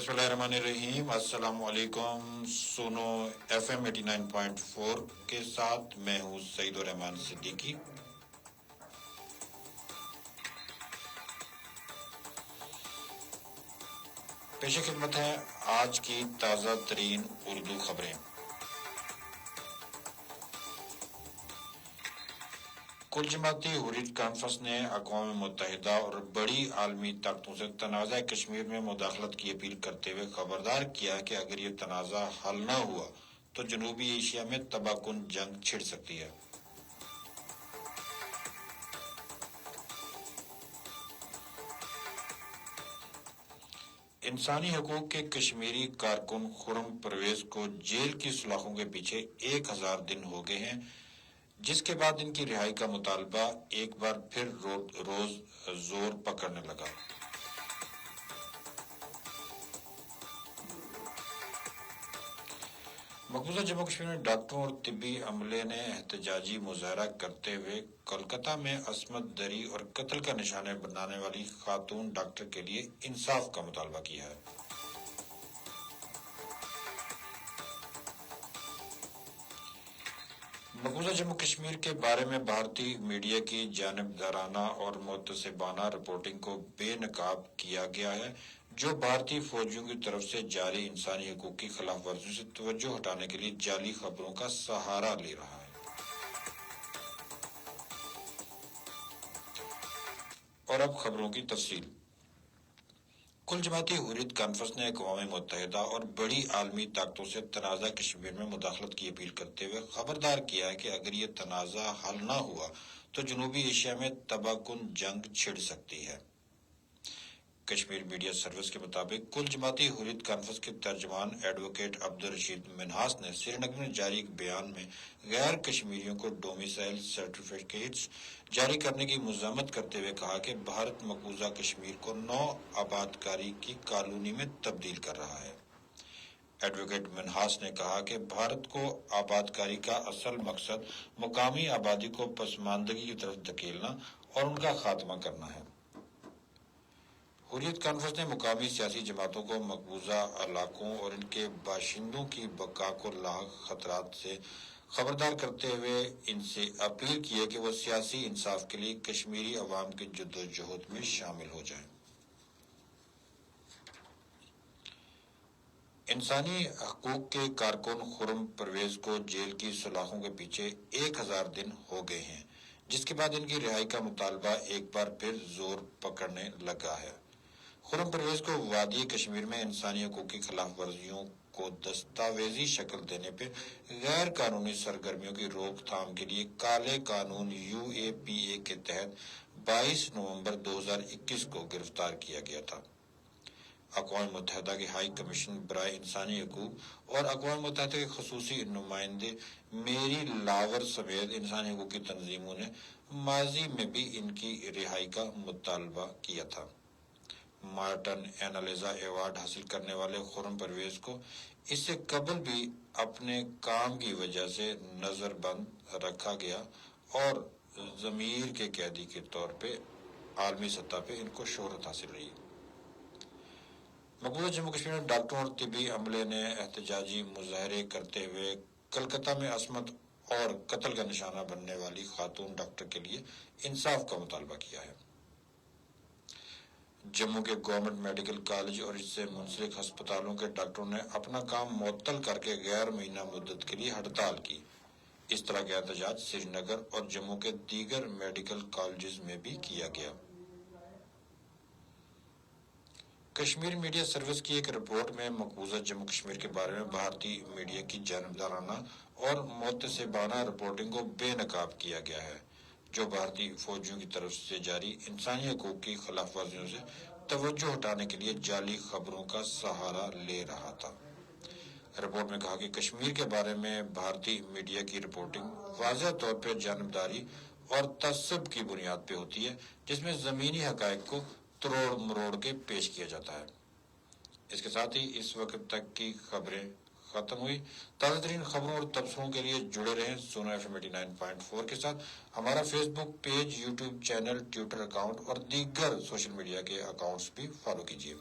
बिस्मिल्लाहिर्रहमानिर्रहीम। अस्सलाम वालेकुम। सुनो FM 89.4 के साथ मैं हूँ सईदुर रहमान सिद्दीकी। पेश खिदमत है आज की ताज़ा तरीन उर्दू खबरें। कुल जमाती हुर्रियत कॉन्फ्रेंस ने अक़वाम मुत्तहिदा और बड़ी आलमी ताकतों से तनाज़ा कश्मीर में मुदाखलत की अपील करते हुए खबरदार किया कि अगर ये तनाज़ा हल न हुआ तो जनूबी एशिया में तबाहकुन जंग छिड़ सकती है। इंसानी हकूक के कश्मीरी कारकुन खुर्रम परवेज को जेल की सलाखों के पीछे 1000 दिन हो गए हैं, जिसके बाद इनकी रिहाई का मुतालबा एक बार फिर रोज जोर पकड़ने लगा। मकबूजा जम्मू कश्मीर में डॉक्टरों और तिब्बी अमले ने एहतजाजी मुजाहरा करते हुए कोलकाता में असमत दरी और कत्ल का निशाना बनाने वाली खातून डॉक्टर के लिए इंसाफ का मुतालबा किया है। मकबूजा जम्मू कश्मीर के बारे में भारतीय मीडिया की जानिबदाराना और मुतसिबाना रिपोर्टिंग को बेनकाब किया गया है, जो भारतीय फौजियों की तरफ से जारी इंसानी हकूक की खिलाफ वर्जियों से तवज्जो हटाने के लिए जाली खबरों का सहारा ले रहा है। और अब खबरों की तफसील। कुल जमाती हुर्रियत कॉन्फ्रेंस ने अक़वाम मुत्तहिदा और बड़ी आलमी ताकतों से तनाज़ा कश्मीर में मुदाखलत की अपील करते हुए खबरदार किया है कि अगर ये तनाज़ा हल न हुआ तो जनूबी एशिया में तबाहकुन जंग छिड़ सकती है। कश्मीर मीडिया सर्विस के मुताबिक कुल जमाती हुर्रियत कॉन्फ्रेंस के तर्जमान एडवोकेट अब्दुल रशीद मिन्हास ने श्रीनगर में जारी एक बयान में गैर कश्मीरियों को डोमिसाइल सर्टिफिकेट्स जारी करने की मज़ामत करते हुए कहा कि भारत मकबूजा कश्मीर को नौ आबादकारी की कॉलोनी में तब्दील कर रहा है। एडवोकेट मिन्हास ने कहा कि भारत को आबादकारी का असल मकसद मुकामी आबादी को पसमानदगी की तरफ धकेलना और उनका खात्मा करना है। हुर्रियत कॉन्फ्रेंस ने मुकामी सियासी जमातों को मकबूजा इलाकों और इनके बाशिंदों की बका को लाहक खतरात से खबरदार करते हुए इनसे अपील की है कि वो सियासी इंसाफ के लिए कश्मीरी अवाम की जद्दोजहद में शामिल हो जाएं। इंसानी हकूक के कारकुन खुर्रम परवेज को जेल की सलाखों के पीछे 1000 दिन हो गए हैं, जिसके बाद इनकी रिहाई का मुतालबा एक बार फिर जोर पकड़ने लगा है। खुर्रम परवेज को वादी कश्मीर में इंसानी हकूक की खिलाफ वर्जियों को दस्तावेजी शक्ल देने पर गैर कानूनी सरगर्मियों की रोकथाम के लिए काले कानून UAPA के तहत 22 नवंबर 2021 को गिरफ्तार किया गया था। अक़वाम मुत्तहिदा के हाई कमीशन बराए इंसानी हकूक और अक़वाम मुत्तहिदा के खसूसी नुमाइंदे मेरी लावर समेत इंसानी हकूक की तंजीमों ने माजी में भी इनकी रिहाई का मुतालबा किया था। मार्टन एनालिजा अवार्ड हासिल करने वाले खुर्रम परवेज को इससे कबल भी अपने काम की वजह से नजरबंद रखा गया और जमीर के कैदी के तौर पे आलमी सतह पे इनको शोहरत हासिल रही। मकबूजा जम्मू कश्मीर में डॉक्टरों और तिब्बी अमले ने एहतजाजी मुजाहरे करते हुए कलकत्ता में असमत और कत्ल का निशाना बनने वाली खातून डॉक्टर के लिए इंसाफ का मुतालबा किया है। जम्मू के गवर्नमेंट मेडिकल कॉलेज और इससे मुंसलिक अस्पतालों के डॉक्टरों ने अपना काम मुअत्तल करके गैर महीना मुद्दत के लिए हड़ताल की। इस तरह का एहतजाज श्रीनगर और जम्मू के दीगर मेडिकल कॉलेजेस में भी किया गया। कश्मीर मीडिया सर्विस की एक रिपोर्ट में मकबूजा जम्मू कश्मीर के बारे में भारतीय मीडिया की जानिबदाराना और मुतसिबाना रिपोर्टिंग को बेनकाब किया गया है, जो भारतीय फौजियों की तरफ से जारी इंसानी हकूक की खिलाफ वर्जियों से तवज्जो हटाने के लिए जाली खबरों का सहारा ले रहा था। रिपोर्ट में कहा कि कश्मीर के बारे में भारतीय मीडिया की रिपोर्टिंग वाज़ेह तौर पर जानिबदारी और तअस्सुब की बुनियाद पर होती है, जिसमें ज़मीनी हक़ाइक़ को तोड़ मरोड़ के पेश किया जाता है। इसके साथ ही इस वक्त तक की खबरें खत्म हुई। ताज़ा तरीन खबरों और तबसरों के लिए जुड़े रहें सोना FM 89.4 के साथ। हमारा Facebook page, YouTube channel, Twitter account और दीगर सोशल मीडिया के अकाउंट्स भी फॉलो कीजिए।